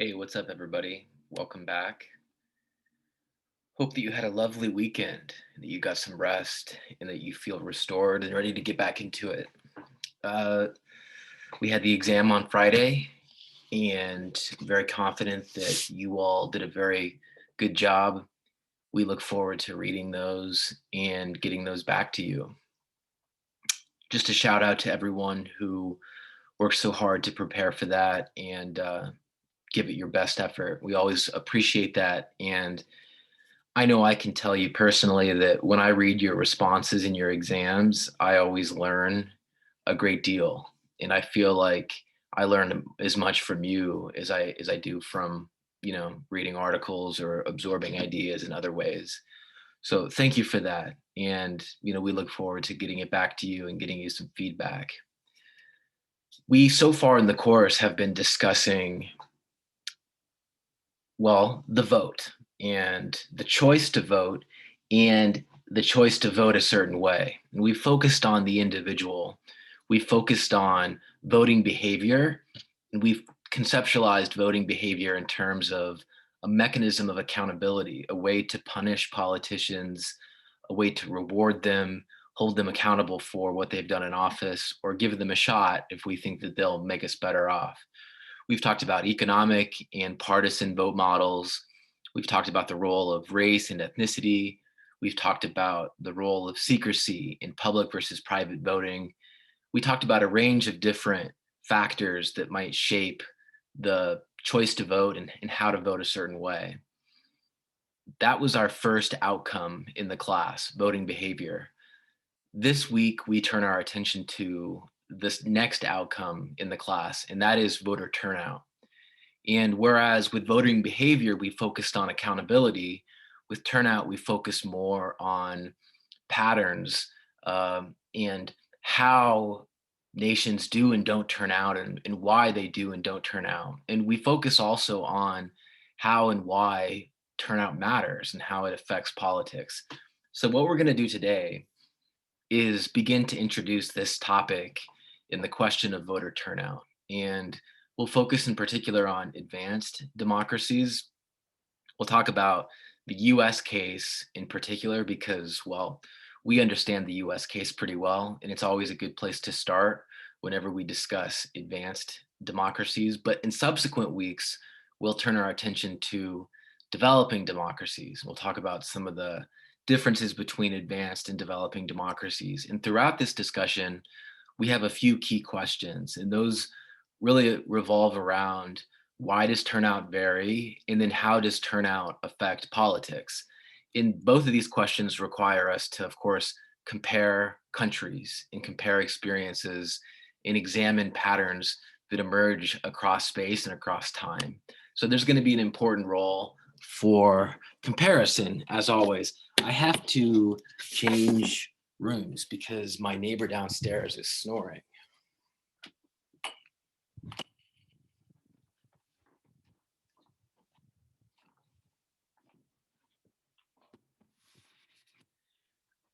Hey, what's up, everybody? Welcome back. Hope that you had a lovely weekend, that you got some rest, and that you feel restored and ready to get back into it. Uh, we had the exam on Friday, and very confident that you all did a very good job. We look forward to reading those and getting those back to you. Just a shout out to everyone who worked so hard to prepare for that and give it your best effort. We always appreciate that. And I know I can tell you personally that when I read your responses in your exams, I always learn a great deal. And I feel like I learn as much from you as I do from, reading articles or absorbing ideas in other ways. So thank you for that. And, we look forward to getting it back to you and getting you some feedback. We so far in the course have been discussing, well, the vote and the choice to vote and the choice to vote a certain way. And we focused on the individual. We focused on voting behavior, and we've conceptualized voting behavior in terms of a mechanism of accountability, a way to punish politicians, a way to reward them, hold them accountable for what they've done in office, or give them a shot if we think that they'll make us better off. We've talked about economic and partisan vote models. We've talked about the role of race and ethnicity. We've talked about the role of secrecy in public versus private voting. We talked about a range of different factors that might shape the choice to vote and how to vote a certain way. That was our first outcome in the class, voting behavior. This week, we turn our attention to this next outcome in the class, and that is voter turnout. And whereas with voting behavior, we focused on accountability, with turnout, we focus more on patterns and how nations do and don't turn out and why they do and don't turn out. And we focus also on how and why turnout matters and how it affects politics. So, what we're going to do today is begin to introduce this topic in the question of voter turnout. And we'll focus in particular on advanced democracies. We'll talk about the US case in particular because, well, we understand the US case pretty well, and it's always a good place to start whenever we discuss advanced democracies. But in subsequent weeks, we'll turn our attention to developing democracies. We'll talk about some of the differences between advanced and developing democracies. And throughout this discussion, we have a few key questions, and those really revolve around why does turnout vary? And then how does turnout affect politics? In both of these questions require us to, of course, compare countries and compare experiences and examine patterns that emerge across space and across time. So there's going to be an important role for comparison, as always. I have to change rooms because my neighbor downstairs is snoring.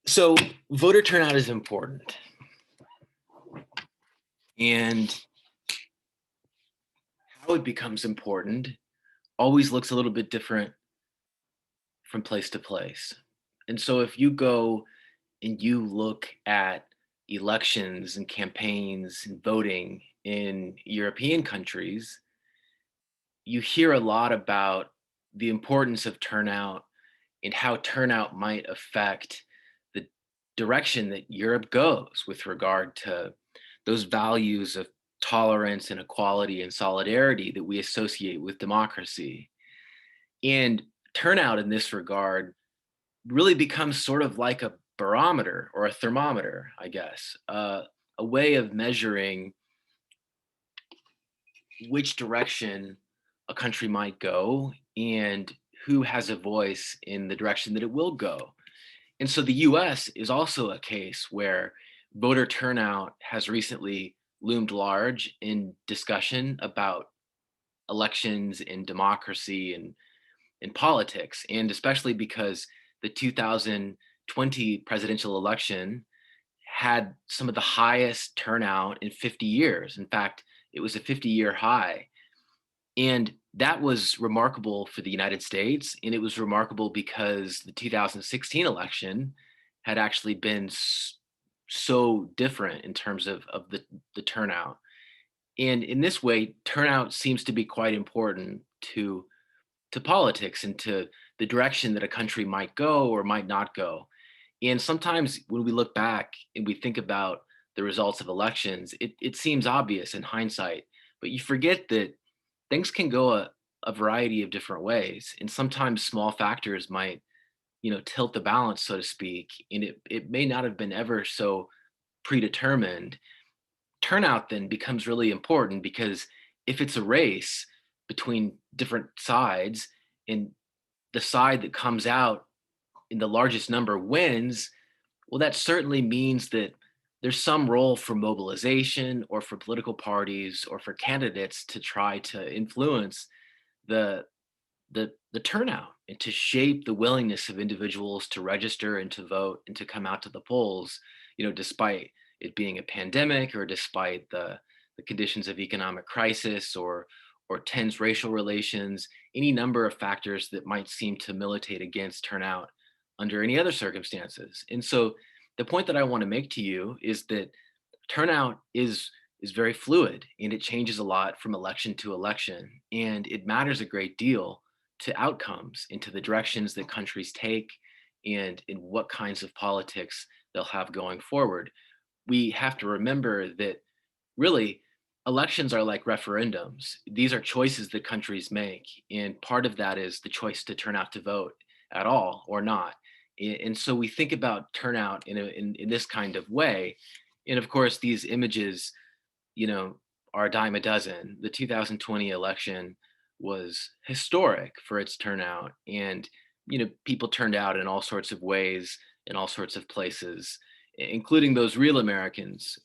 So voter turnout is important. And how it becomes important always looks a little bit different from place to place. And so if you go and you look at elections and campaigns and voting in European countries, you hear a lot about the importance of turnout and how turnout might affect the direction that Europe goes with regard to those values of tolerance and equality and solidarity that we associate with democracy. And turnout in this regard really becomes sort of like a barometer or a thermometer, I guess, a way of measuring which direction a country might go and who has a voice in the direction that it will go. And so the US is also a case where voter turnout has recently loomed large in discussion about elections and democracy and in politics, and especially because the 2020 presidential election had some of the highest turnout in 50 years. In fact, it was a 50-year high. And that was remarkable for the United States, and it was remarkable because the 2016 election had actually been so different in terms of the turnout. And in this way, turnout seems to be quite important to politics and to the direction that a country might go or might not go. And sometimes when we look back and we think about the results of elections, it seems obvious in hindsight, but you forget that things can go a variety of different ways. And sometimes small factors might, tilt the balance, so to speak. And it may not have been ever so predetermined. Turnout then becomes really important because if it's a race between different sides and the side that comes out in the largest number wins, well, that certainly means that there's some role for mobilization or for political parties or for candidates to try to influence the the turnout and to shape the willingness of individuals to register and to vote and to come out to the polls, despite it being a pandemic or despite the conditions of economic crisis or tense racial relations, any number of factors that might seem to militate against turnout under any other circumstances. And so the point that I want to make to you is that turnout is very fluid and it changes a lot from election to election, and it matters a great deal to outcomes, into the directions that countries take, and in what kinds of politics they'll have going forward. We have to remember that really elections are like referendums. These are choices that countries make, and part of that is the choice to turn out to vote at all or not. And so we think about turnout in this kind of way. And of course, these images, you know, are a dime a dozen. The 2020 election was historic for its turnout, and people turned out in all sorts of ways, in all sorts of places, including those real Americans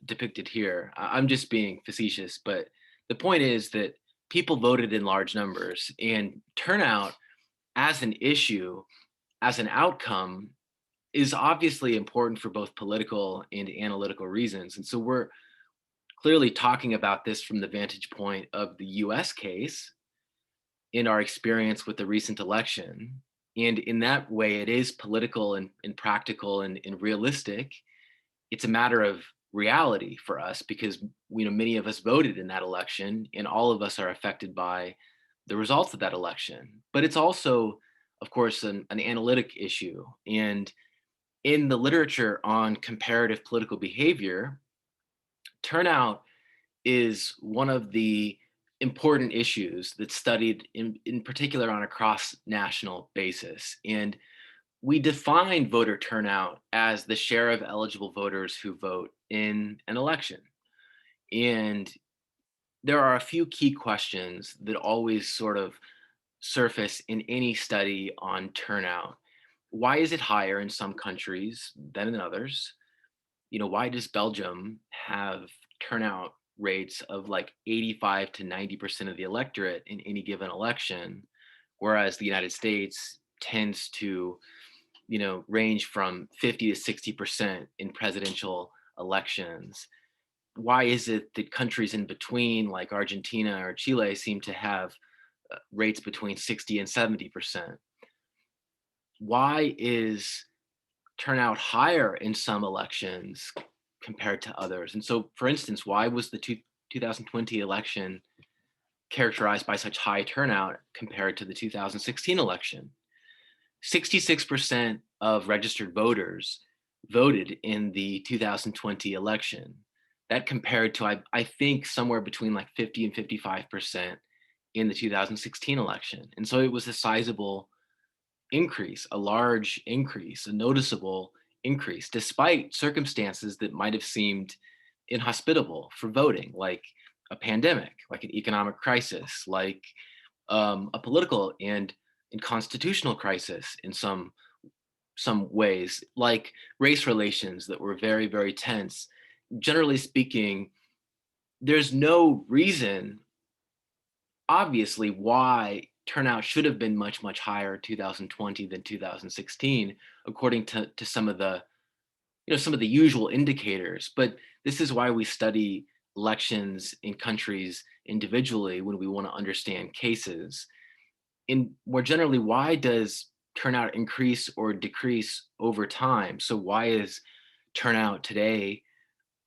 depicted here. I'm just being facetious, but the point is that people voted in large numbers, and turnout as an issue, as an outcome, is obviously important for both political and analytical reasons. And so we're clearly talking about this from the vantage point of the US case in our experience with the recent election. And in that way, it is political and practical and realistic. It's a matter of reality for us because many of us voted in that election and all of us are affected by the results of that election. But it's also, of course, an analytic issue. And in the literature on comparative political behavior, turnout is one of the important issues that's studied in particular on a cross national basis. And we define voter turnout as the share of eligible voters who vote in an election. And there are a few key questions that always sort of surface in any study on turnout. Why is it higher in some countries than in others? Why does Belgium have turnout rates of like 85 to 90% of the electorate in any given election, whereas the United States tends to, range from 50 to 60% in presidential elections? Why is it that countries in between, like Argentina or Chile, seem to have rates between 60 and 70%? Why is turnout higher in some elections compared to others? And so, for instance, why was the 2020 election characterized by such high turnout compared to the 2016 election? 66% of registered voters voted in the 2020 election. That compared to, I think, somewhere between like 50 and 55% in the 2016 election. And so it was a sizable increase, a large increase, a noticeable increase, despite circumstances that might have seemed inhospitable for voting, like a pandemic, like an economic crisis, like a political and constitutional crisis in some ways, like race relations that were very, very tense. Generally speaking, there's no reason, obviously, why turnout should have been much, much higher in 2020 than 2016, according to some of the some of the usual indicators. But this is why we study elections in countries individually when we want to understand cases. And more generally, why does turnout increase or decrease over time? So why is turnout today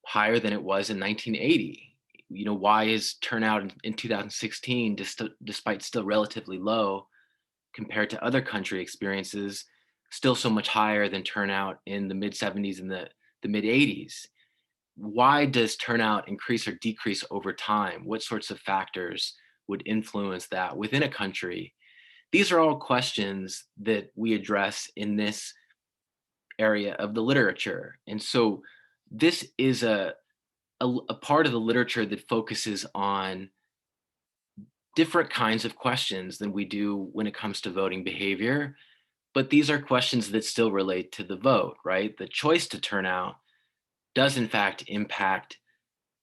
higher than it was in 1980? Why is turnout in 2016, despite still relatively low compared to other country experiences, still so much higher than turnout in the mid 70s and the mid 80s? Why does turnout increase or decrease over time? What sorts of factors would influence that within a country? These are all questions that we address in this area of the literature. And so this is a part of the literature that focuses on different kinds of questions than we do when it comes to voting behavior. But these are questions that still relate to the vote, right? The choice to turn out does, in fact, impact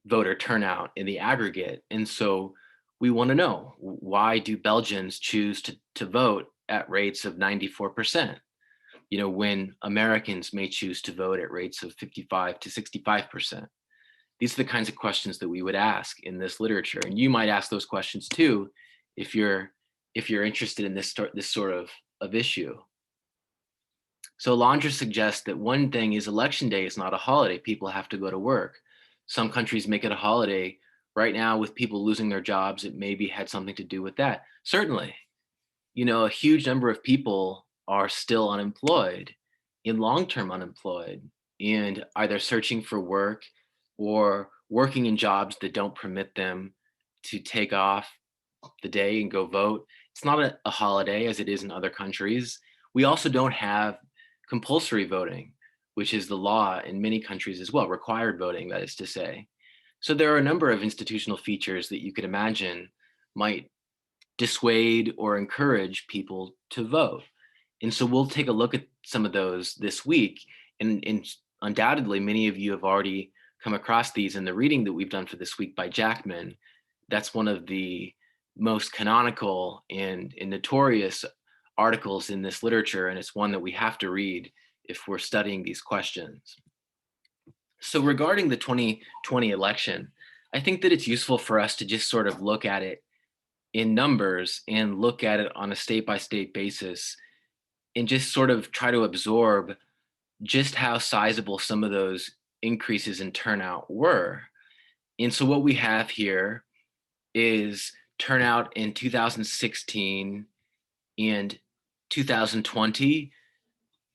voter turnout in the aggregate. And so we want to know, why do Belgians choose to vote at rates of 94%? When Americans may choose to vote at rates of 55 to 65%. These are the kinds of questions that we would ask in this literature. And you might ask those questions too if you're interested in this sort of issue. So Landra suggests that one thing is election day is not a holiday. People have to go to work. Some countries make it a holiday. Right now, with people losing their jobs, it maybe had something to do with that. Certainly, a huge number of people are still unemployed, in long-term unemployed, and either searching for work or working in jobs that don't permit them to take off the day and go vote. It's not a holiday as it is in other countries. We also don't have compulsory voting, which is the law in many countries as well, required voting, that is to say. So there are a number of institutional features that you could imagine might dissuade or encourage people to vote. And so we'll take a look at some of those this week. And undoubtedly, many of you have already come across these in the reading that we've done for this week by Jackman. That's one of the most canonical and notorious articles in this literature, and it's one that we have to read if we're studying these questions. So regarding the 2020 election, I think that it's useful for us to just sort of look at it in numbers and look at it on a state-by-state basis and just sort of try to absorb just how sizable some of those increases in turnout were. And so what we have here is turnout in 2016 and 2020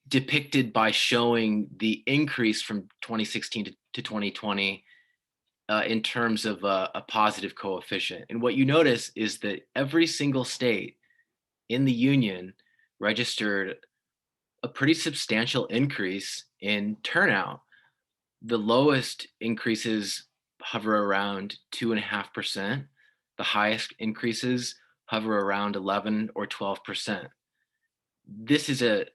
depicted by showing the increase from 2016 to 2020 in terms of a positive coefficient. And what you notice is that every single state in the union registered a pretty substantial increase in turnout. The lowest increases hover around 2.5%. The highest increases hover around 11 or 12%. This is a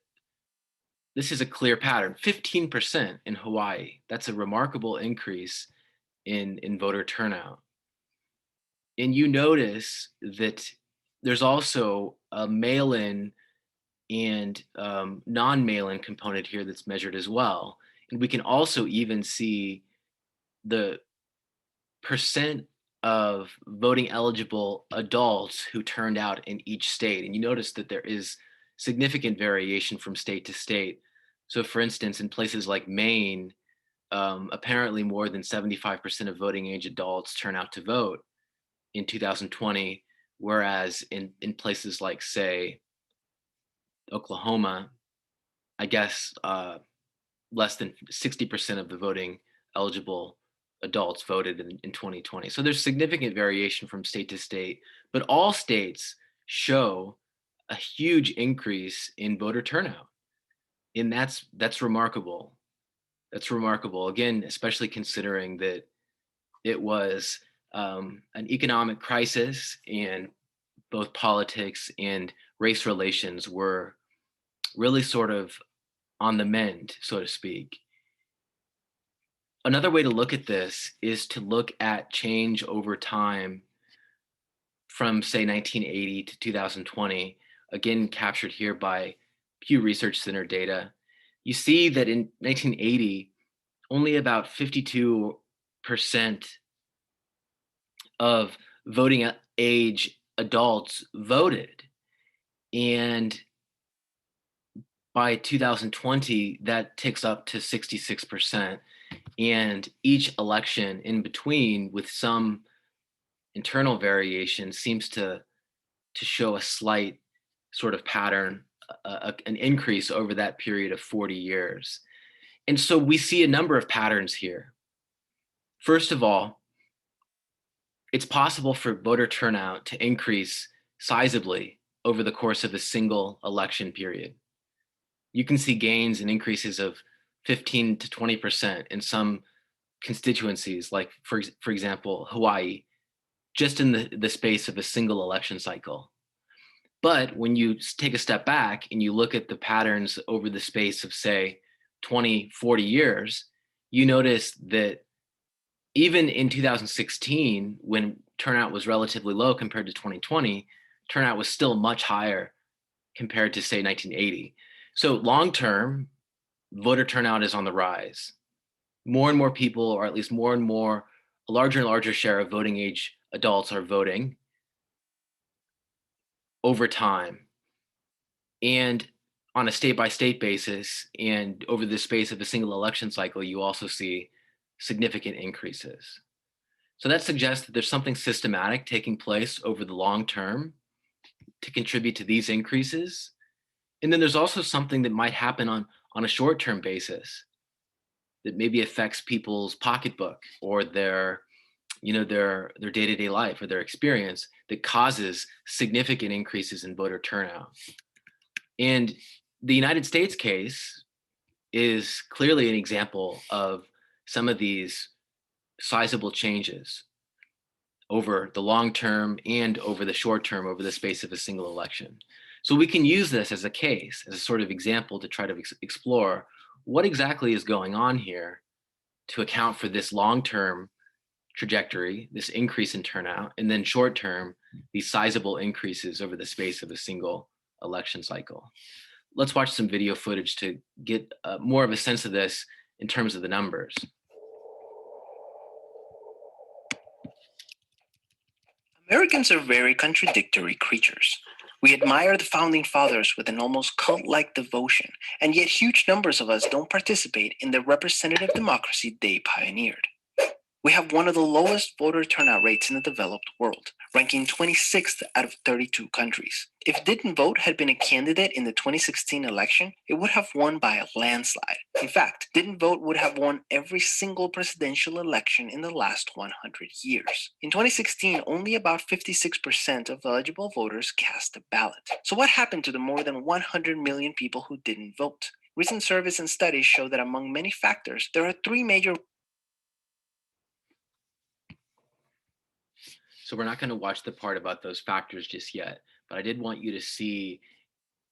clear pattern. 15% in Hawaii. That's a remarkable increase in voter turnout. And you notice that there's also a mail-in and non-mail-in component here that's measured as well. And we can also even see the percent of voting eligible adults who turned out in each state. And you notice that there is significant variation from state to state. So for instance, in places like Maine, apparently more than 75% of voting age adults turn out to vote in 2020, whereas in places like, say, Oklahoma, I guess less than 60% of the voting eligible adults voted in 2020. So there's significant variation from state to state, but all states show a huge increase in voter turnout. And that's remarkable. That's remarkable. Again, especially considering that it was an economic crisis and both politics and race relations were really sort of on the mend, so to speak. Another way to look at this is to look at change over time from, say, 1980 to 2020, again captured here by Pew Research Center data. You see that in 1980, only about 52% of voting age adults voted. And by 2020, that ticks up to 66%. And each election in between, with some internal variation, seems to show a slight sort of pattern, an increase over that period of 40 years. And so we see a number of patterns here. First of all, it's possible for voter turnout to increase sizably over the course of a single election period. You can see gains and increases of 15 to 20% in some constituencies, like for example, Hawaii, just in the space of a single election cycle. But when you take a step back and you look at the patterns over the space of, say, 20, 40 years, you notice that even in 2016, when turnout was relatively low compared to 2020, turnout was still much higher compared to, say, 1980. So long term, voter turnout is on the rise. More and more people, or at least more and more, a larger and larger share of voting age adults are voting over time. And on a state by state basis and over the space of a single election cycle, you also see significant increases. So that suggests that there's something systematic taking place over the long term to contribute to these increases. And then there's also something that might happen on a short term basis that maybe affects people's pocketbook or their day-to-day life or their experience that causes significant increases in voter turnout. And the United States case is clearly an example of some of these sizable changes over the long term and over the short term, over the space of a single election. So we can use this as a case, as a sort of example to try to explore what exactly is going on here to account for this long-term trajectory, this increase in turnout, and then short term, these sizable increases over the space of a single election cycle. Let's watch some video footage to get more of a sense of this in terms of the numbers. Americans are very contradictory creatures. We admire the founding fathers with an almost cult-like devotion, and yet huge numbers of us don't participate in the representative democracy they pioneered. We have one of the lowest voter turnout rates in the developed world, ranking 26th out of 32 countries. If Didn't Vote had been a candidate in the 2016 election, it would have won by a landslide. In fact, Didn't Vote would have won every single presidential election in the last 100 years. In 2016, only about 56% of eligible voters cast a ballot. So what happened to the more than 100 million people who didn't vote? Recent surveys and studies show that among many factors, there are three major. So we're not going to watch the part about those factors just yet, but I did want you to see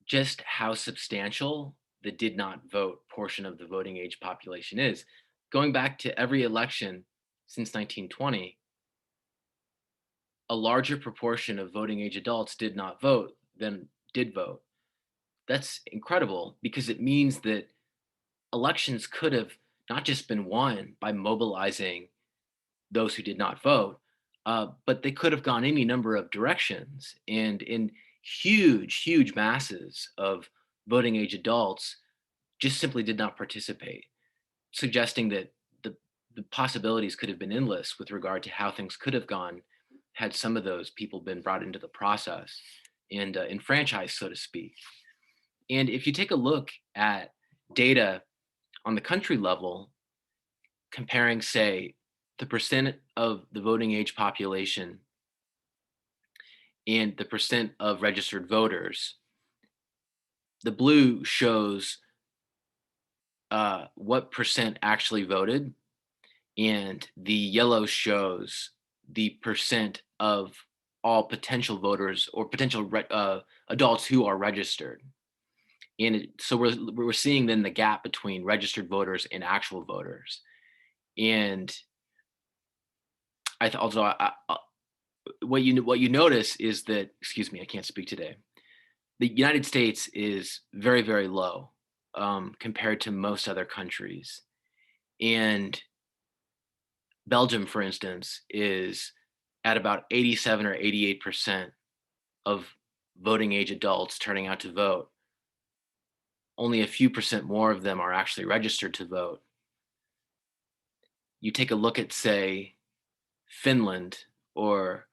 just how substantial the did not vote portion of the voting age population is. Going back to every election since 1920, a larger proportion of voting age adults did not vote than did vote. That's incredible because it means that elections could have not just been won by mobilizing those who did not vote, but they could have gone any number of directions. And in huge, huge masses of voting age adults just simply did not participate, suggesting that the possibilities could have been endless with regard to how things could have gone had some of those people been brought into the process and enfranchised, so to speak. And if you take a look at data on the country level, comparing, say, the percent of the voting age population and the percent of registered voters, the blue shows what percent actually voted, and the yellow shows the percent of all potential voters or potential adults who are registered. And so we're seeing then the gap between registered voters and actual voters. And what you notice is that, excuse me, I can't speak today. The United States is very, very low compared to most other countries. And Belgium, for instance, is at about 87 or 88% of voting age adults turning out to vote, only a few percent more of them are actually registered to vote. You take a look at, say, Finland or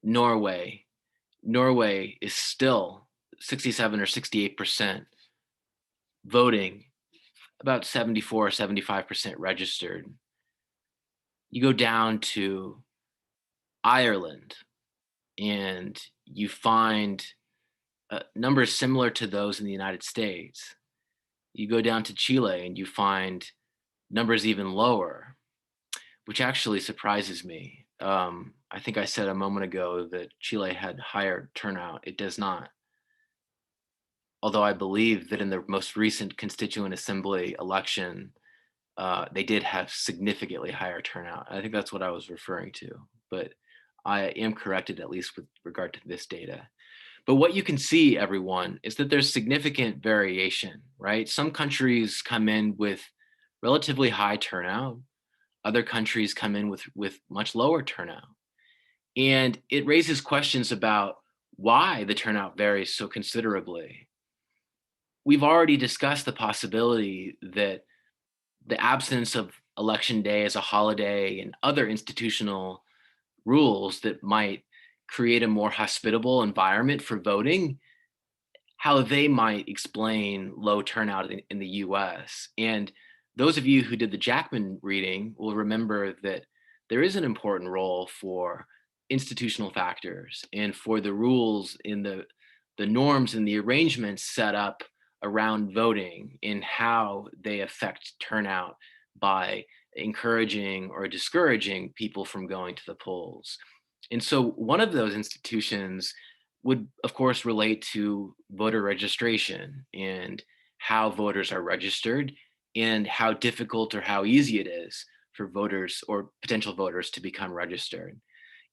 Norway. Norway is still 67 or 68% voting, about 74 or 75% registered. You go down to Ireland and you find numbers similar to those in the United States. You go down to Chile and you find numbers even lower, which actually surprises me. I think I said a moment ago that Chile had higher turnout. It does not. Although I believe that in the most recent Constituent Assembly election, they did have significantly higher turnout. I think that's what I was referring to, but I am corrected at least with regard to this data. But what you can see, everyone, is that there's significant variation, right? Some countries come in with relatively high turnout. Other countries come in with much lower turnout. And it raises questions about why the turnout varies so considerably. We've already discussed the possibility that the absence of election day as a holiday and other institutional rules that might create a more hospitable environment for voting, how they might explain low turnout in the US. And those of you who did the Jackman reading will remember that there is an important role for institutional factors and for the rules in the norms and the arrangements set up around voting in how they affect turnout by encouraging or discouraging people from going to the polls. And so one of those institutions would, of course, relate to voter registration and how voters are registered and how difficult or how easy it is for voters or potential voters to become registered.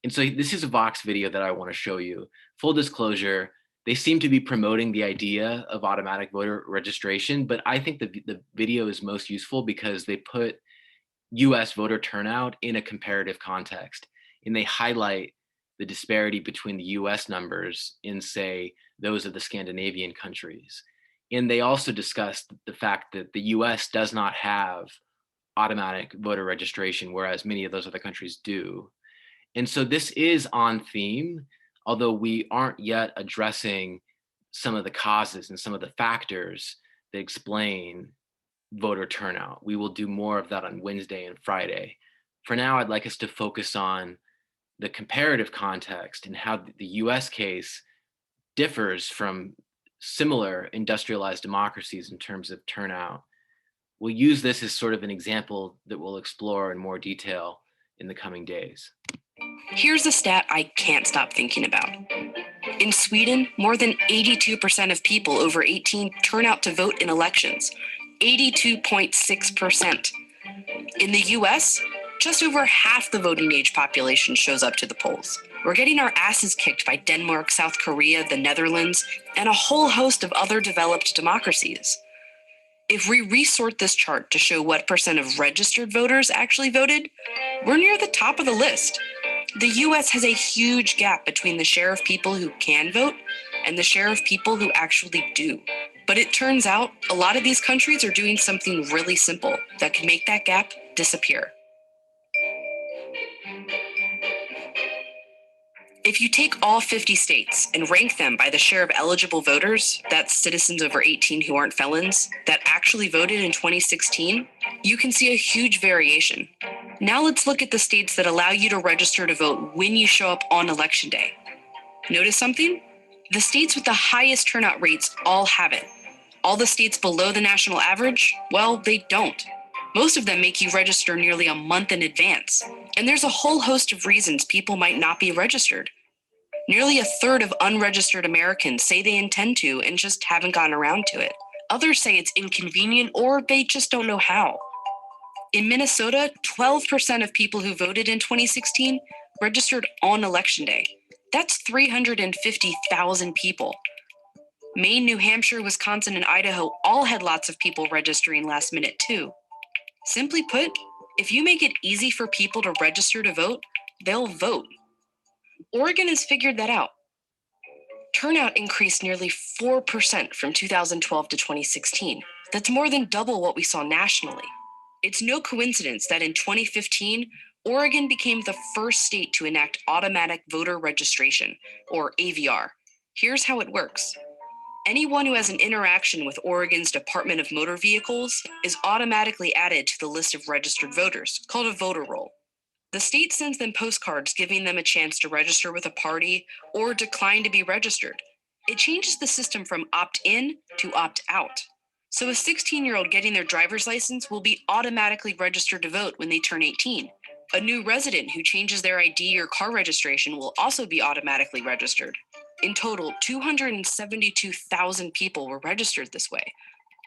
And so this is a Vox video that I want to show you. Full disclosure, they seem to be promoting the idea of automatic voter registration, but I think the video is most useful because they put US voter turnout in a comparative context, and they highlight the disparity between the US numbers in, say, those of the Scandinavian countries. And they also discussed the fact that the US does not have automatic voter registration, whereas many of those other countries do. And so this is on theme, although we aren't yet addressing some of the causes and some of the factors that explain voter turnout. We will do more of that on Wednesday and Friday. For now, I'd like us to focus on the comparative context and how the US case differs from similar industrialized democracies in terms of turnout. We'll use this as sort of an example that we'll explore in more detail in the coming days. Here's a stat I can't stop thinking about. In Sweden, more than 82% of people over 18 turn out to vote in elections. 82.6%. In the US, just over half the voting age population shows up to the polls. We're getting our asses kicked by Denmark, South Korea, the Netherlands, and a whole host of other developed democracies. If we resort this chart to show what percent of registered voters actually voted, we're near the top of the list. The US has a huge gap between the share of people who can vote and the share of people who actually do. But it turns out a lot of these countries are doing something really simple that can make that gap disappear. If you take all 50 states and rank them by the share of eligible voters, that's citizens over 18 who aren't felons, that actually voted in 2016, you can see a huge variation. Now let's look at the states that allow you to register to vote when you show up on election day. Notice something? The states with the highest turnout rates all have it. All the states below the national average, well, they don't. Most of them make you register nearly a month in advance. And there's a whole host of reasons people might not be registered. Nearly a third of unregistered Americans say they intend to and just haven't gotten around to it. Others say it's inconvenient or they just don't know how. In Minnesota, 12% of people who voted in 2016 registered on election day. That's 350,000 people. Maine, New Hampshire, Wisconsin, and Idaho all had lots of people registering last minute too. Simply put, if you make it easy for people to register to vote, they'll vote. Oregon has figured that out. Turnout increased nearly 4% from 2012 to 2016. That's more than double what we saw nationally. It's no coincidence that in 2015, Oregon became the first state to enact automatic voter registration, or AVR. Here's how it works. Anyone who has an interaction with Oregon's Department of Motor Vehicles is automatically added to the list of registered voters, called a voter roll. The state sends them postcards giving them a chance to register with a party or decline to be registered. It changes the system from opt-in to opt-out. So a 16-year-old getting their driver's license will be automatically registered to vote when they turn 18. A new resident who changes their ID or car registration will also be automatically registered. In total, 272,000 people were registered this way,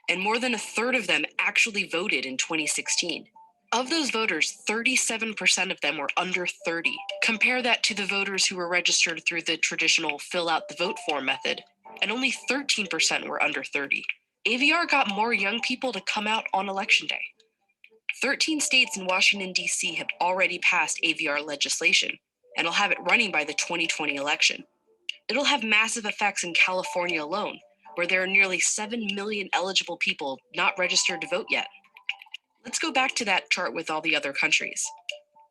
and more than a third of them actually voted in 2016. Of those voters, 37% of them were under 30. Compare that to the voters who were registered through the traditional fill out the vote form method, and only 13% were under 30. AVR got more young people to come out on election day. 13 states and Washington, D.C. have already passed AVR legislation, and will have it running by the 2020 election. It'll have massive effects in California alone, where there are nearly 7 million eligible people not registered to vote yet. Let's go back to that chart with all the other countries.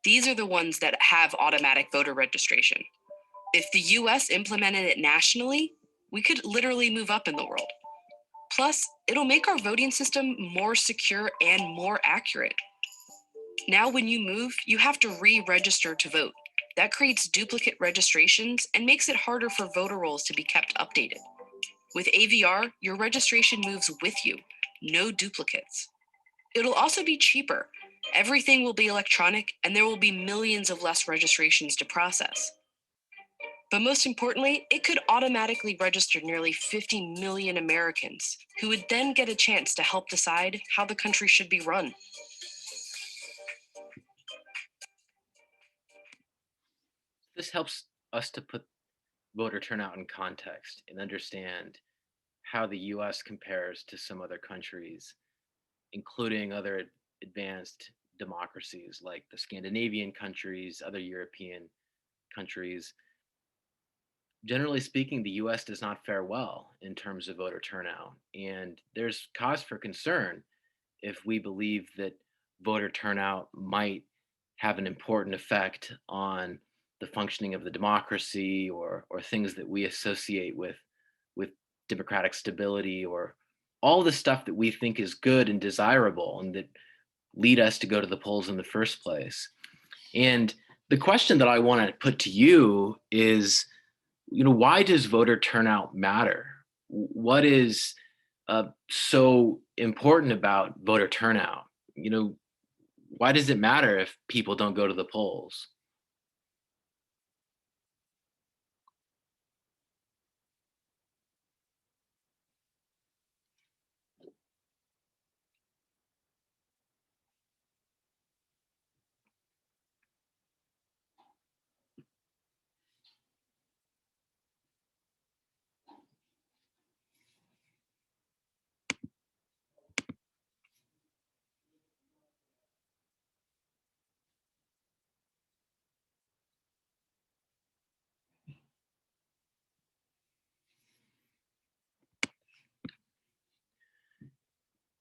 These are the ones that have automatic voter registration. If the US implemented it nationally, we could literally move up in the world. Plus, it'll make our voting system more secure and more accurate. Now, when you move, you have to re-register to vote. That creates duplicate registrations and makes it harder for voter rolls to be kept updated. With AVR, your registration moves with you, no duplicates. It'll also be cheaper. Everything will be electronic, and there will be millions of less registrations to process. But most importantly, it could automatically register nearly 50 million Americans, who would then get a chance to help decide how the country should be run. This helps us to put voter turnout in context and understand how the US compares to some other countries, including other advanced democracies like the Scandinavian countries, other European countries. Generally speaking, the US does not fare well in terms of voter turnout. And there's cause for concern if we believe that voter turnout might have an important effect on the functioning of the democracy or things that we associate with democratic stability or all the stuff that we think is good and desirable and that lead us to go to the polls in the first place. And the question that I want to put to you is, why does voter turnout matter? What is so important about voter turnout? Why does it matter if people don't go to the polls?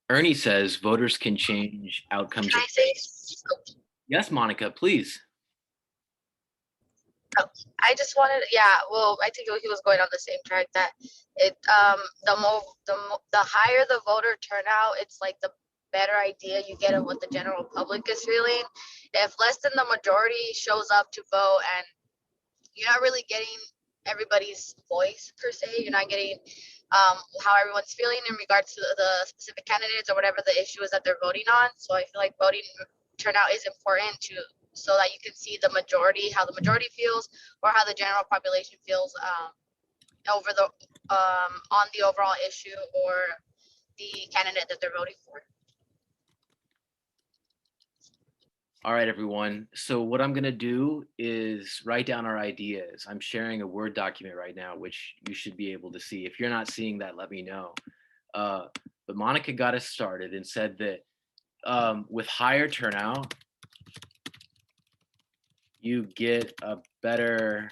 Ernie says voters can change outcomes. Can I say? Yes, Monica, please. Oh, I just wanted, yeah. Well, I think he was going on the same track that the higher the voter turnout, it's like the better idea you get of what the general public is feeling. If less than the majority shows up to vote and you're not really getting everybody's voice per se, you're not getting how everyone's feeling in regards to the specific candidates or whatever the issue is that they're voting on. So I feel like voting turnout is important so that you can see the majority, how the majority feels, or how the general population feels over the on the overall issue or the candidate that they're voting for. All right, everyone. So what I'm going to do is write down our ideas. I'm sharing a Word document right now, which you should be able to see. If you're not seeing that, let me know. But Monica got us started and said that with higher turnout, you get a better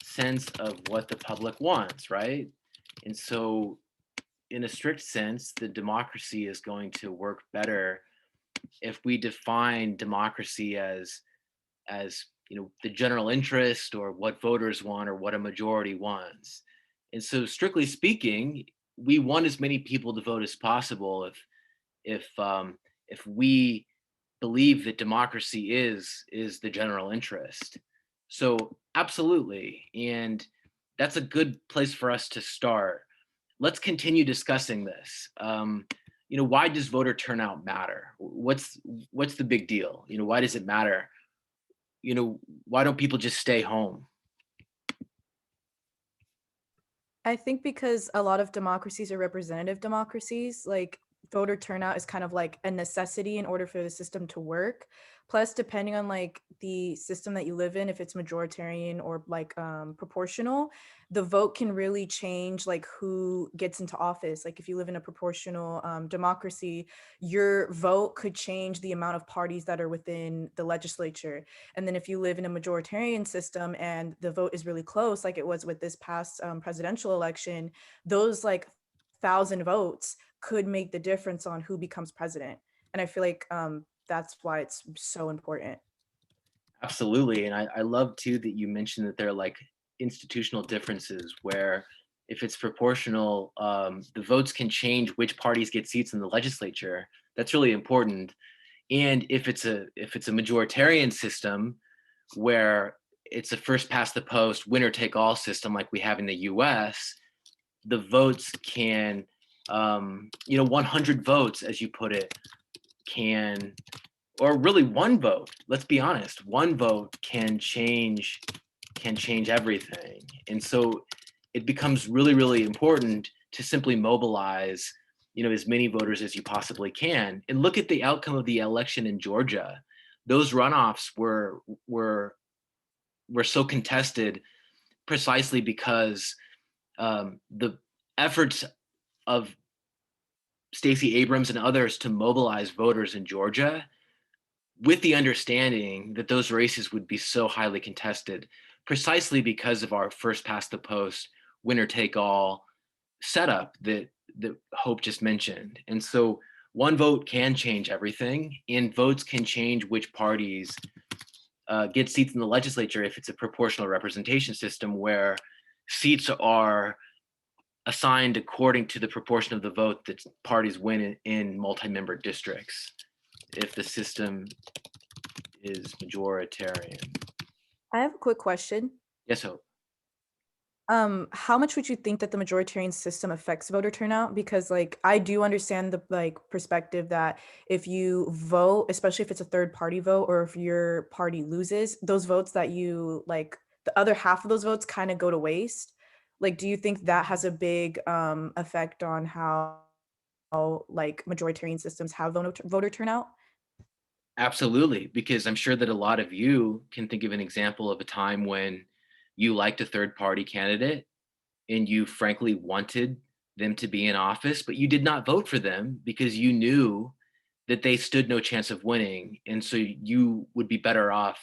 sense of what the public wants, right? And so, in a strict sense, the democracy is going to work better if we define democracy as the general interest or what voters want or what a majority wants. And so, strictly speaking, we want as many people to vote as possible if we believe that democracy is the general interest. So absolutely, and that's a good place for us to start. Let's continue discussing this. Why does voter turnout matter? What's the big deal? Why does it matter? Why don't people just stay home? I think because a lot of democracies are representative democracies, like voter turnout is kind of like a necessity in order for the system to work. Plus, depending on like the system that you live in, if it's majoritarian or like proportional, the vote can really change like who gets into office. Like if you live in a proportional democracy, your vote could change the amount of parties that are within the legislature. And then if you live in a majoritarian system and the vote is really close, like it was with this past presidential election, those like 1,000 votes could make the difference on who becomes president. And I feel like that's why it's so important. Absolutely. And I love too that you mentioned that there are like institutional differences where if it's proportional, the votes can change which parties get seats in the legislature. That's really important. And if it's a majoritarian system where it's a first past the post, winner take all system like we have in the US, the votes can 100 votes, as you put it, can, or really one vote, let's be honest, one vote can change everything. And so it becomes really, really important to simply mobilize as many voters as you possibly can. And look at the outcome of the election in Georgia. Those runoffs were so contested precisely because the efforts of Stacey Abrams and others to mobilize voters in Georgia, with the understanding that those races would be so highly contested, precisely because of our first past the post, winner take all setup that Hope just mentioned. And so one vote can change everything, and votes can change which parties get seats in the legislature if it's a proportional representation system where seats are assigned according to the proportion of the vote that parties win in multi-member districts if the system is majoritarian. I have a quick question. Yes, Hope. How much would you think that the majoritarian system affects voter turnout? Because like I do understand the like perspective that if you vote, especially if it's a third party vote or if your party loses, those votes that you like, the other half of those votes kind of go to waste. Like, do you think that has a big effect on how like majoritarian systems have voter turnout? Absolutely, because I'm sure that a lot of you can think of an example of a time when you liked a third party candidate and you frankly wanted them to be in office, but you did not vote for them because you knew that they stood no chance of winning. And so you would be better off,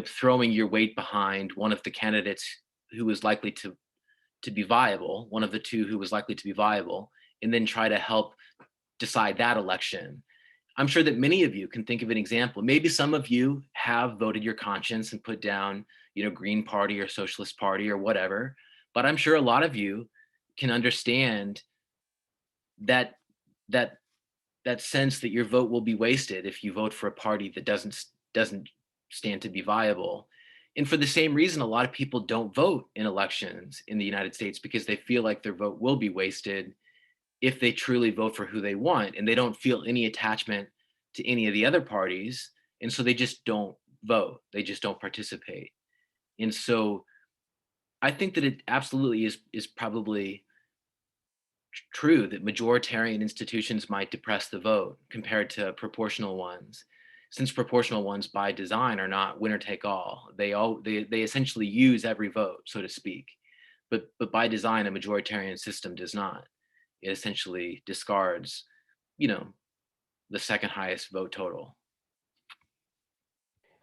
throwing your weight behind one of the candidates who was likely to be viable, one of the two who was likely to be viable, and then try to help decide that election. I'm sure that many of you can think of an example. Maybe some of you have voted your conscience and put down, Green Party or Socialist Party or whatever. But I'm sure a lot of you can understand that that that sense that your vote will be wasted if you vote for a party that doesn't stand to be viable. And for the same reason, a lot of people don't vote in elections in the United States because they feel like their vote will be wasted if they truly vote for who they want and they don't feel any attachment to any of the other parties. And so they just don't vote, they just don't participate. And so I think that it absolutely is probably true that majoritarian institutions might depress the vote compared to proportional ones, since proportional ones by design are not winner take all. They essentially use every vote, so to speak. But by design, a majoritarian system does not. It essentially discards, the second highest vote total.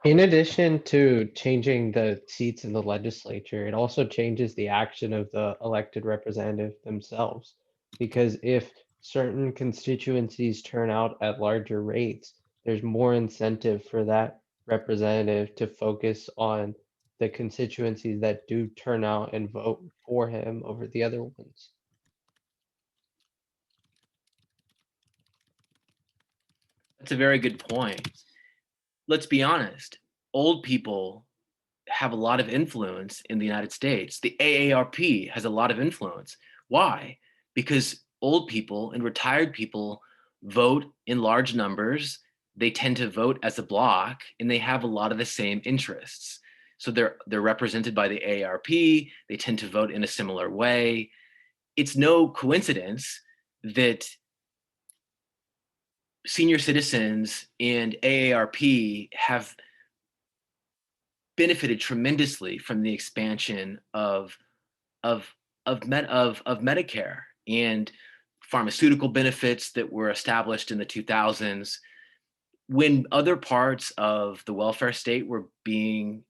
In addition to changing the seats in the legislature, it also changes the action of the elected representative themselves. Because if certain constituencies turn out at larger rates, there's more incentive for that representative to focus on the constituencies that do turn out and vote for him over the other ones. That's a very good point. Let's be honest. Old people have a lot of influence in the United States. The AARP has a lot of influence. Why? Because old people and retired people vote in large numbers. They tend to vote as a block, and they have a lot of the same interests. So they're represented by the AARP. They tend to vote in a similar way. It's no coincidence that senior citizens and AARP have benefited tremendously from the expansion of of Medicare and pharmaceutical benefits that were established in the 2000s when other parts of the welfare state were being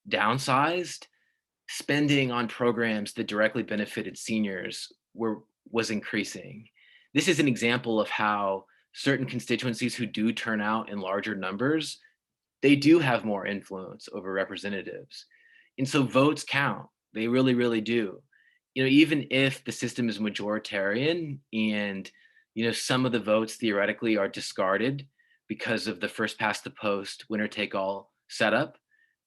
downsized. Spending on programs that directly benefited seniors was increasing. This is an example of how certain constituencies who do turn out in larger numbers, they do have more influence over representatives. And so votes count. They really, really do. Even if the system is majoritarian and, some of the votes theoretically are discarded because of the first past the post, winner take all setup,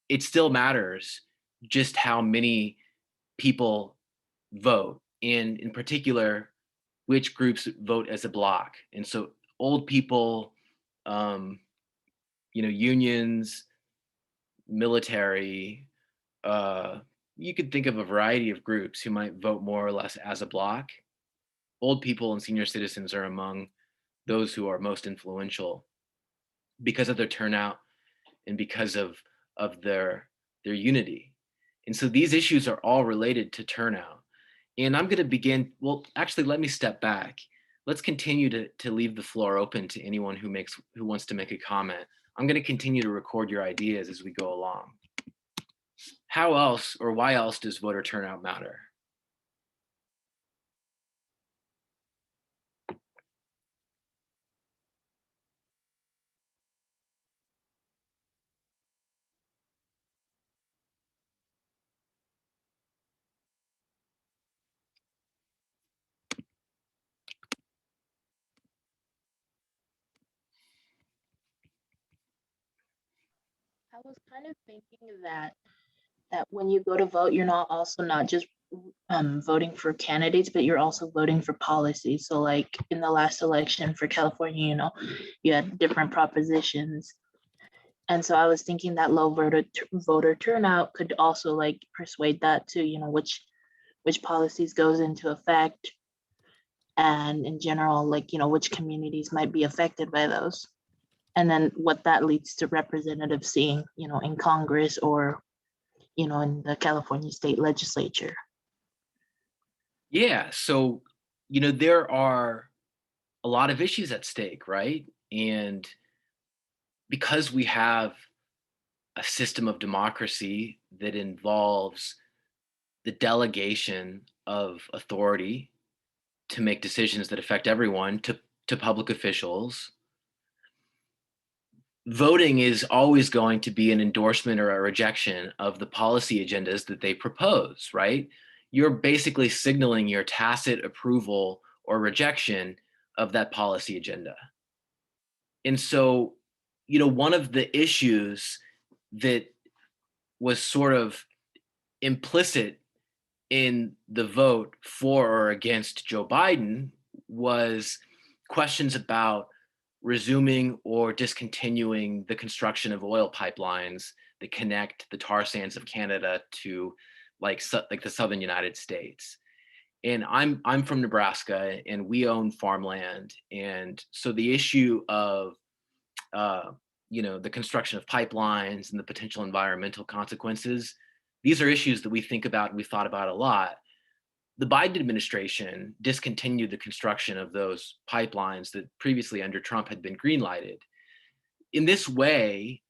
it still matters just how many people vote, and in particular, which groups vote as a block. And so old people, um, unions, military, you could think of a variety of groups who might vote more or less as a block. Old people and senior citizens are among those who are most influential because of their turnout and because of their unity. And so these issues are all related to turnout. And I'm going to begin, well, actually, let me step back. Let's continue to leave the floor open to anyone who wants to make a comment. I'm going to continue to record your ideas as we go along. How else or why else does voter turnout matter? I was kind of thinking that when you go to vote, you're not just voting for candidates, but you're also voting for policies. So like in the last election for California, you had different propositions. And so I was thinking that low voter turnout could also like persuade that to, which policies goes into effect, and in general, like, which communities might be affected by those. And then what that leads to representatives seeing, in Congress or, in the California state legislature. Yeah, so, there are a lot of issues at stake, right? And because we have a system of democracy that involves the delegation of authority to make decisions that affect everyone to public officials, voting is always going to be an endorsement or a rejection of the policy agendas that they propose, right? You're basically signaling your tacit approval or rejection of that policy agenda. And so, one of the issues that was sort of implicit in the vote for or against Joe Biden was questions about resuming or discontinuing the construction of oil pipelines that connect the tar sands of Canada to like the southern United States. And I'm from Nebraska, and we own farmland, and so the issue of the construction of pipelines and the potential environmental consequences, these are issues that we think about and we thought about a lot. The Biden administration discontinued the construction of those pipelines that previously under Trump had been greenlighted. In this way,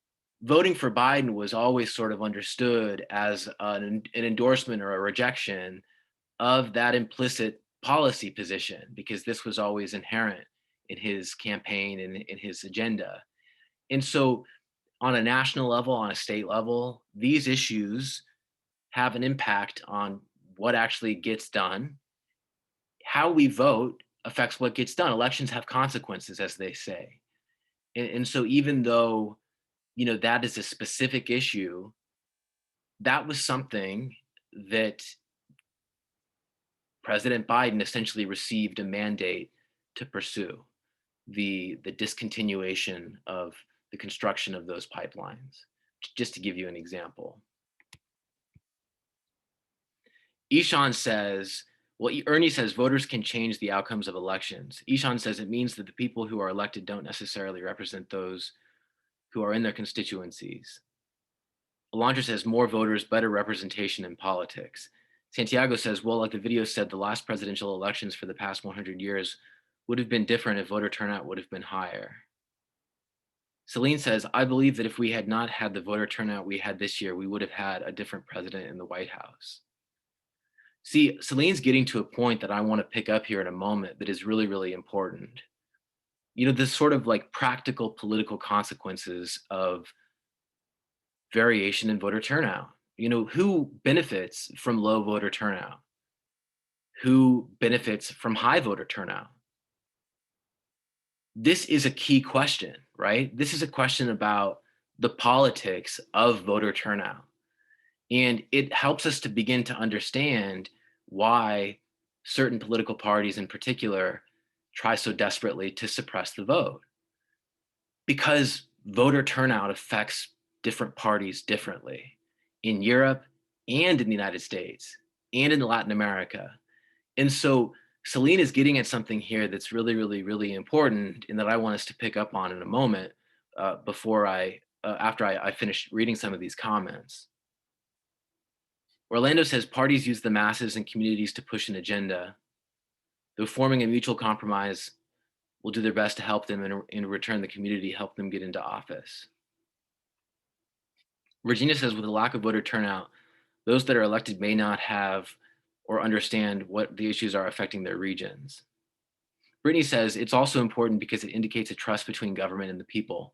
voting for Biden was always sort of understood as an endorsement or a rejection of that implicit policy position, because this was always inherent in his campaign and in his agenda. And so on a national level, on a state level, these issues have an impact on what actually gets done. How we vote affects what gets done. Elections have consequences, as they say. And so even though, that is a specific issue, that was something that President Biden essentially received a mandate to pursue, the discontinuation of the construction of those pipelines, just to give you an example. Ishan says, well, Ernie says voters can change the outcomes of elections. Ishan says it means that the people who are elected don't necessarily represent those who are in their constituencies. Alondra says more voters, better representation in politics. Santiago says, well, like the video said, the last presidential elections for the past 100 years would have been different if voter turnout would have been higher. Celine says, I believe that if we had not had the voter turnout we had this year, we would have had a different president in the White House. See, Celine's getting to a point that I want to pick up here in a moment that is really, really important. This sort of like practical political consequences of variation in voter turnout. Who benefits from low voter turnout? Who benefits from high voter turnout? This is a key question, right? This is a question about the politics of voter turnout. And it helps us to begin to understand why certain political parties in particular try so desperately to suppress the vote. Because voter turnout affects different parties differently in Europe and in the United States and in Latin America. And so Celine is getting at something here that's really, really, really important, and that I want us to pick up on in a moment after I finish reading some of these comments. Orlando says parties use the masses and communities to push an agenda. Though forming a mutual compromise will do their best to help them, and in return, the community help them get into office. Regina says, with a lack of voter turnout, those that are elected may not have or understand what the issues are affecting their regions. Brittany says, it's also important because it indicates a trust between government and the people.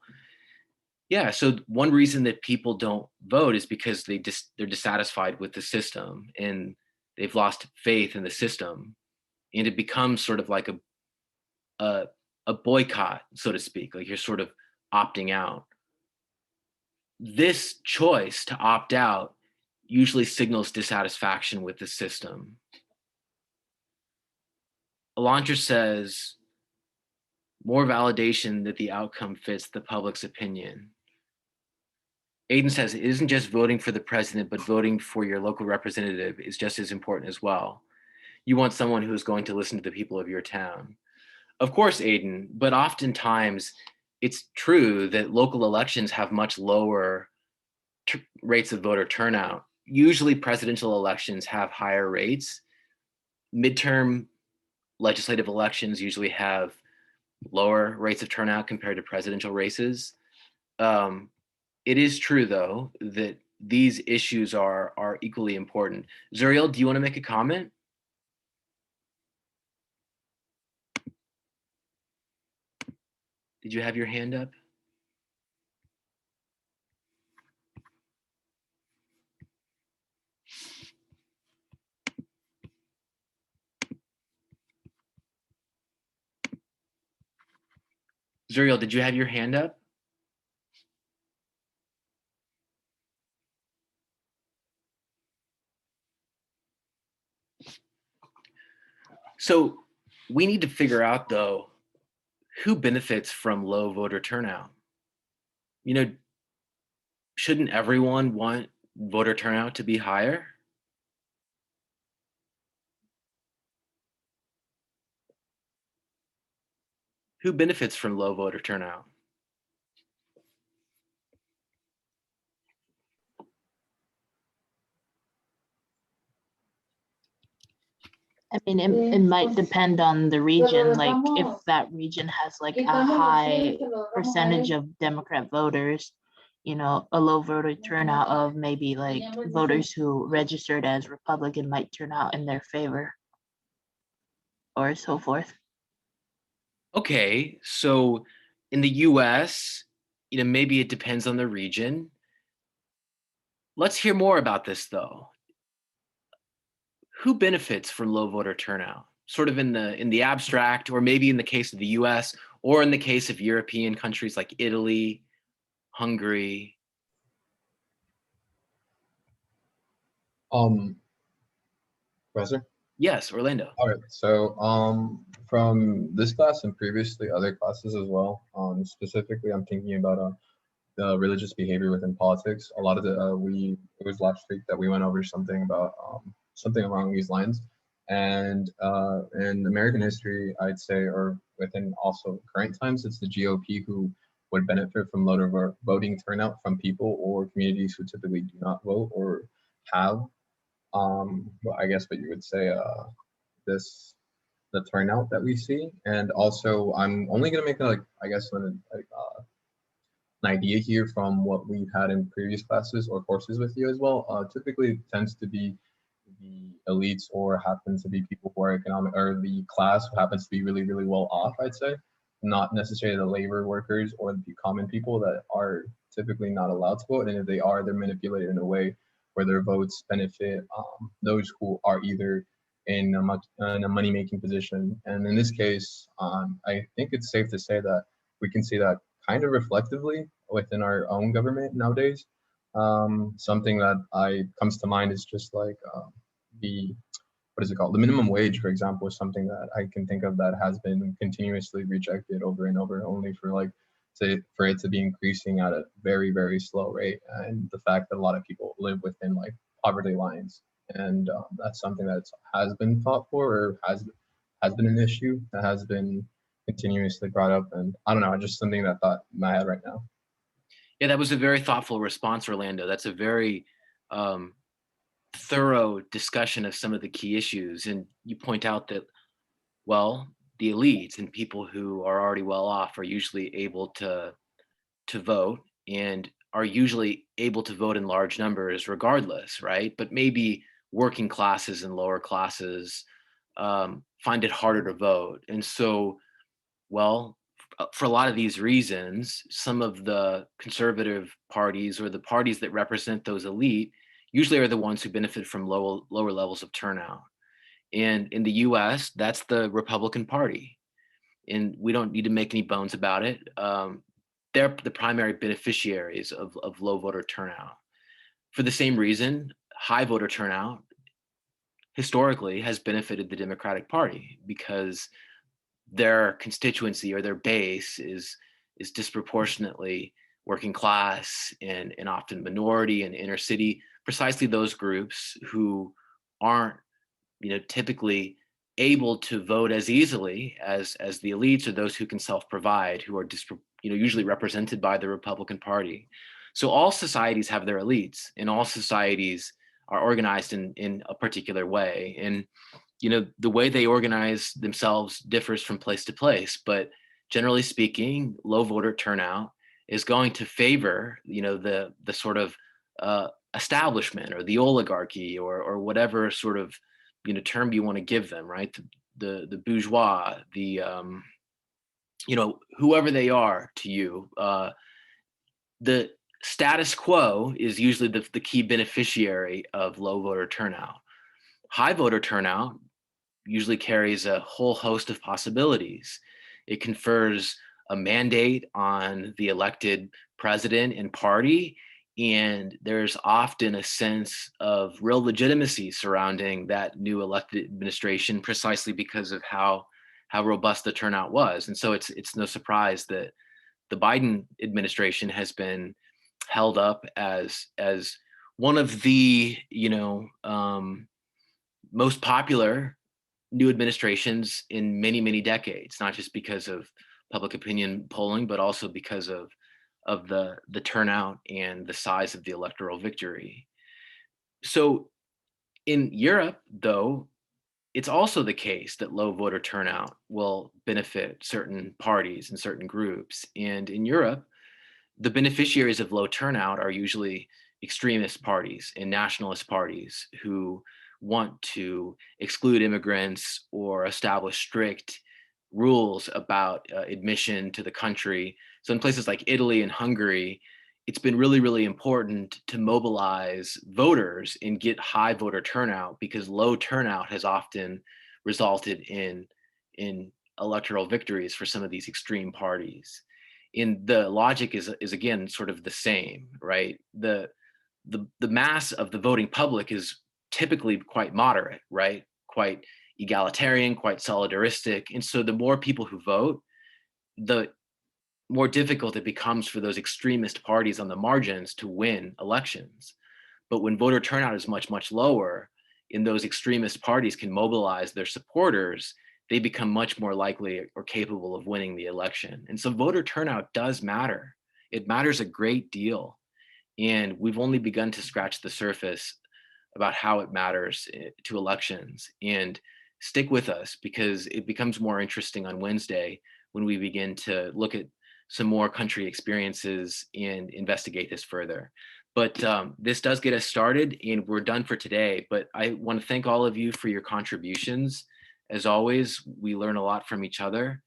Yeah, so one reason that people don't vote is because they're dissatisfied with the system and they've lost faith in the system. And it becomes sort of like a boycott, so to speak, like you're sort of opting out. This choice to opt out usually signals dissatisfaction with the system. Alondra says, more validation that the outcome fits the public's opinion. Aiden says, it isn't just voting for the president, but voting for your local representative is just as important as well. You want someone who is going to listen to the people of your town. Of course, Aiden, but oftentimes it's true that local elections have much lower rates of voter turnout. Usually presidential elections have higher rates. Midterm legislative elections usually have lower rates of turnout compared to presidential races. It is true, though, that these issues are equally important. Zuriel, do you want to make a comment? Did you have your hand up? Zuriel, did you have your hand up? So we need to figure out, though, who benefits from low voter turnout? Shouldn't everyone want voter turnout to be higher? Who benefits from low voter turnout? I mean, it might depend on the region. Like if that region has like a high percentage of Democrat voters, a low voter turnout of maybe like voters who registered as Republican might turn out in their favor or so forth. Okay, so in the US, maybe it depends on the region. Let's hear more about this though. Who benefits from low voter turnout? Sort of in the abstract, or maybe in the case of the US, or in the case of European countries like Italy, Hungary. Professor? Yes, Orlando. All right. So, from this class and previously other classes as well, specifically, I'm thinking about the religious behavior within politics. A lot of it was last week that we went over something about something along these lines. And in American history, I'd say, or within also current times, it's the GOP who would benefit from lower voting turnout from people or communities who typically do not vote or have, well, I guess what you would say, this the turnout that we see. And also, I'm only gonna make like I guess an idea here from what we've had in previous classes or courses with you as well. Typically, it tends to be the elites or happen to be people who are economic, or the class who happens to be really, really well off, I'd say, not necessarily the labor workers or the common people that are typically not allowed to vote. And if they are, they're manipulated in a way where their votes benefit those who are either in a money-making position. And in this case, I think it's safe to say that we can see that kind of reflectively within our own government nowadays. Something that comes to mind is just like the what is it called? The minimum wage, for example, is something that I can think of that has been continuously rejected over and over, only for for it to be increasing at a very, very slow rate. And the fact that a lot of people live within like poverty lines, and that's something that has been fought for, or has been an issue that has been continuously brought up. And I don't know, just something that thought in my head right now. Yeah, that was a very thoughtful response, Orlando. That's a very thorough discussion of some of the key issues. And you point out that, well, the elites and people who are already well off are usually able to vote, and are usually able to vote in large numbers regardless, right? But maybe working classes and lower classes find it harder to vote. And so, well, for a lot of these reasons, some of the conservative parties, or the parties that represent those elite, usually are the ones who benefit from lower levels of turnout. And in the US, that's the Republican Party. And we don't need to make any bones about it. They're the primary beneficiaries of low voter turnout. For the same reason, high voter turnout historically has benefited the Democratic Party, because their constituency or their base is disproportionately working class and often minority and inner city, precisely those groups who aren't typically able to vote as easily as the elites, or those who can self-provide, who are usually represented by the Republican Party. So all societies have their elites, and all societies are organized in a particular way. And the way they organize themselves differs from place to place, but generally speaking, low voter turnout is going to favor, the sort of establishment, or the oligarchy, or whatever sort of, term you want to give them, right? The bourgeois, the whoever they are to you. The status quo is usually the key beneficiary of low voter turnout. High voter turnout usually carries a whole host of possibilities. It confers a mandate on the elected president and party, and there's often a sense of real legitimacy surrounding that new elected administration, precisely because of how robust the turnout was. And so it's no surprise that the Biden administration has been held up as one of the most popular new administrations in many, many decades, not just because of public opinion polling, but also because of the turnout and the size of the electoral victory. So in Europe, though, it's also the case that low voter turnout will benefit certain parties and certain groups. And in Europe, the beneficiaries of low turnout are usually extremist parties and nationalist parties who want to exclude immigrants or establish strict rules about admission to the country. So in places like Italy and Hungary, it's been really, really important to mobilize voters and get high voter turnout, because low turnout has often resulted in electoral victories for some of these extreme parties. And the logic is again sort of the same, right? The mass of the voting public is typically quite moderate, right? Quite egalitarian, quite solidaristic. And so the more people who vote, the more difficult it becomes for those extremist parties on the margins to win elections. But when voter turnout is much, much lower, and those extremist parties can mobilize their supporters, they become much more likely or capable of winning the election. And so voter turnout does matter. It matters a great deal. And we've only begun to scratch the surface about how it matters to elections. And stick with us, because it becomes more interesting on Wednesday when we begin to look at some more country experiences and investigate this further. But this does get us started, and we're done for today. But I want to thank all of you for your contributions. As always, we learn a lot from each other.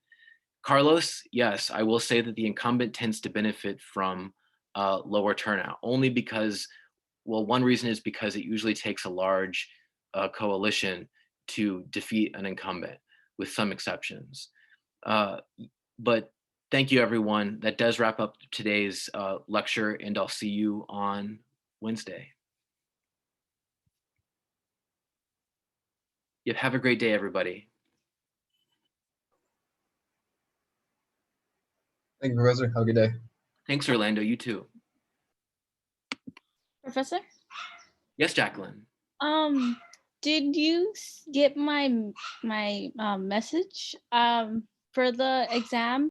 Carlos, yes, I will say that the incumbent tends to benefit from lower turnout, only because, well, one reason is because it usually takes a large coalition to defeat an incumbent, with some exceptions. But thank you, everyone. That does wrap up today's lecture, and I'll see you on Wednesday. Yep, have a great day, everybody. Thank you, Professor. Have a good day. Thanks, Orlando. You too. Professor? Yes, Jacqueline. Did you get my message for the exam?